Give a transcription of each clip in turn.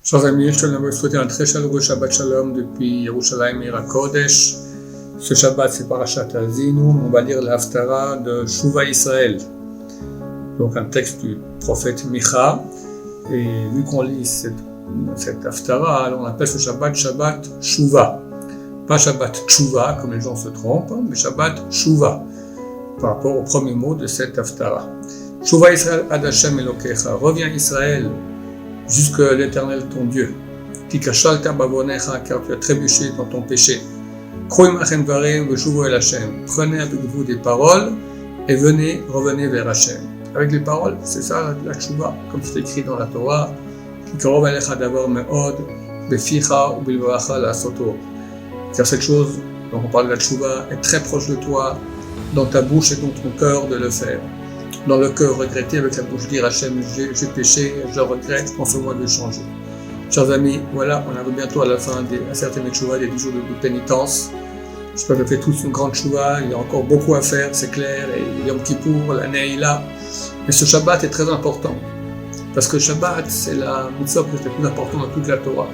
Chers amis, je tenais à vous souhaiter un très chaleureux Shabbat Shalom depuis Yerushalayim Ira Kodesh. Ce Shabbat, c'est Parashat Haazinu. On va lire l'Haftara de Shuva Israël. Donc un texte du prophète Micha. Et vu qu'on lit cette Haftara, alors on appelle ce Shabbat Shuva. Pas Shabbat Tshuva, comme les gens se trompent, mais Shabbat Shuva, par rapport au premier mot de cette Haftara. Shuva Israël ad Hashem Elokecha. Reviens Israël jusque l'Éternel ton Dieu. Tikashalta bavonecha, car tu as trébuché dans ton péché. Kroim achen varem veshuvu el Hashem. Prenez avec vous des paroles et revenez vers Hashem. Avec les paroles, c'est ça la tshuva, comme c'est écrit dans la Torah. Kikarov alecha davar me'od beficha ubilvacha la'asoto. Car cette chose dont on parle de la tshuva est très proche de toi, dans ta bouche et dans ton cœur de le faire. Dans le cœur, regretter avec la bouche, dire Hachem, j'ai péché, je regrette, pense-moi de changer. Chers amis, voilà, on arrive bientôt à la fin des certaines tchouva, des 10 jours de pénitence. J'espère que vous faites tous une grande tchouva, il y a encore beaucoup à faire, c'est clair, et Yom Kippour, l'année est là. Mais ce Shabbat est très important, parce que Shabbat, c'est la mitzvah la plus importante dans toute la Torah.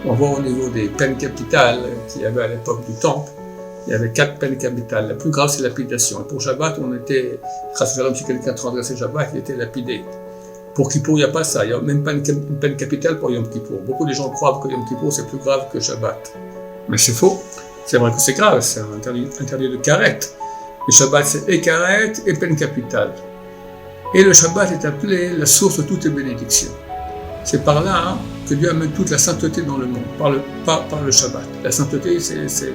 On voit au niveau des peines capitales qu'il y avait à l'époque du Temple. Il y avait 4 peines capitales. La plus grave, c'est la lapidation. Et pour Shabbat, on était, si quelqu'un transgressait Shabbat, il était lapidé. Pour Kippour, il n'y a pas ça. Il n'y a même pas une peine capitale pour Yom Kippour. Beaucoup de gens croient que Yom Kippour, c'est plus grave que Shabbat. Mais c'est faux. C'est vrai que c'est grave. C'est un interdit de karet. Le Shabbat, c'est et karet et peine capitale. Et le Shabbat est appelé la source de toutes les bénédictions. C'est par là que Dieu amène toute la sainteté dans le monde, par le Shabbat. La sainteté, c'est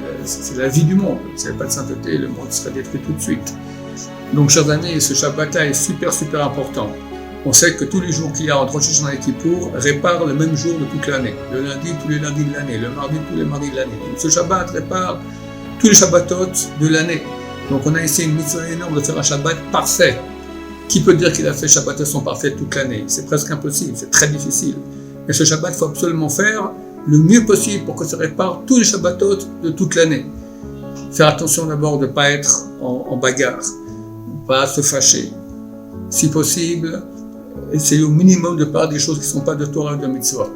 la vie du monde. S'il n'y avait pas de sainteté, le monde serait détruit tout de suite. Donc, chers amis, ce Shabbat-là est super important. On sait que tous les jours qu'il y a entre Rosh Hashanah et Kippour réparent le même jour de toute l'année. Le lundi, tous les lundis de l'année. Le mardi, tous les mardis de l'année. Donc, ce Shabbat répare tous les Shabbatot de l'année. Donc, on a ici une mitzvah énorme de faire un Shabbat parfait. Qui peut dire qu'il a fait Shabbatation parfaite toute l'année? C'est presque impossible, c'est très difficile. Mais ce Shabbat, il faut absolument faire le mieux possible pour que ça répare tous les Shabbatot de toute l'année. Faire attention d'abord de ne pas être en bagarre, de ne pas se fâcher. Si possible, essayer au minimum de parler des choses qui ne sont pas de Torah ou de Mitzvot.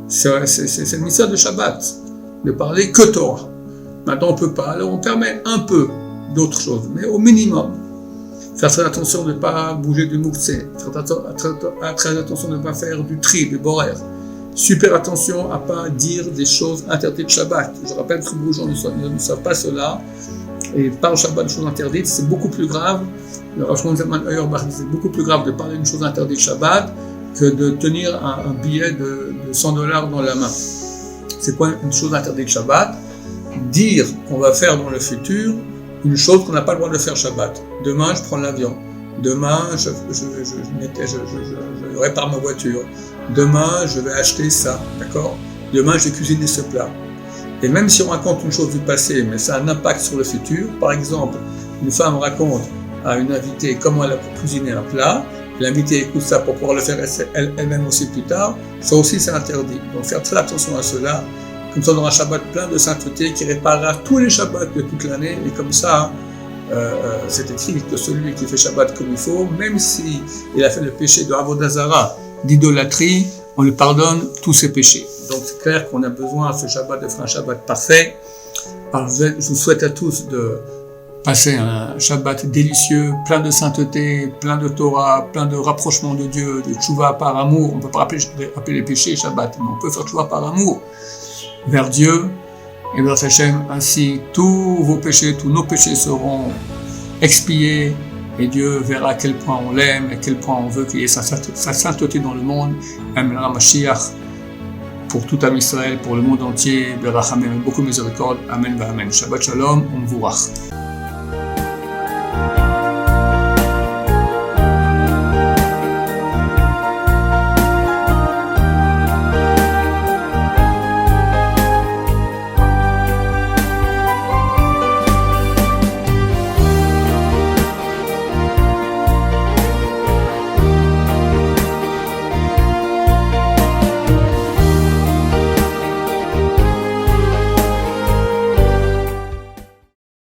C'est le mitzvah de Shabbat, de parler que Torah. Maintenant, on ne peut pas, alors on permet un peu d'autres choses, mais au minimum. Faire très attention de ne pas bouger du mouktsé, très attention de ne pas faire du tri, du borer. Super attention à ne pas dire des choses interdites de Shabbat. Je rappelle que beaucoup de gens ne savent pas cela. Et parler Shabbat de choses interdites, c'est beaucoup plus grave. C'est beaucoup plus grave de parler d'une chose interdite de Shabbat que de tenir un billet de $100 dans la main. C'est quoi une chose interdite de Shabbat? Dire qu'on va faire dans le futur une chose qu'on n'a pas le droit de faire Shabbat. Demain, je prends l'avion. Demain, je répare ma voiture. Demain, je vais acheter ça. D'accord? Demain, je vais cuisiner ce plat. Et même si on raconte une chose du passé, mais ça a un impact sur le futur, par exemple, une femme raconte à une invitée comment elle a cuisiné un plat, l'invitée écoute ça pour pouvoir le faire elle-même aussi plus tard, ça aussi c'est interdit. Donc faire très attention à cela. Comme ça, on aura un Shabbat plein de sainteté qui réparera tous les Shabbats de toute l'année. Et comme ça, c'est écrit que celui qui fait Shabbat comme il faut, même s'il a fait le péché de Avodah Zara, d'idolâtrie, on lui pardonne tous ses péchés. Donc c'est clair qu'on a besoin à ce Shabbat de faire un Shabbat parfait. Alors, je vous souhaite à tous de passer un Shabbat délicieux, plein de sainteté, plein de Torah, plein de rapprochement de Dieu, de tchouva par amour. On ne peut pas appeler les péchés Shabbat, mais on peut faire tchouva par amour vers Dieu et vers Hachem. Ainsi, tous vos péchés, tous nos péchés seront expiés et Dieu verra à quel point on l'aime et à quel point on veut qu'il y ait sa sainteté dans le monde. Amen. Mashiach pour tout Am Israël, pour le monde entier. Berachamim, beaucoup de miséricorde. Amen. Amen. Shabbat Shalom. On vous voit.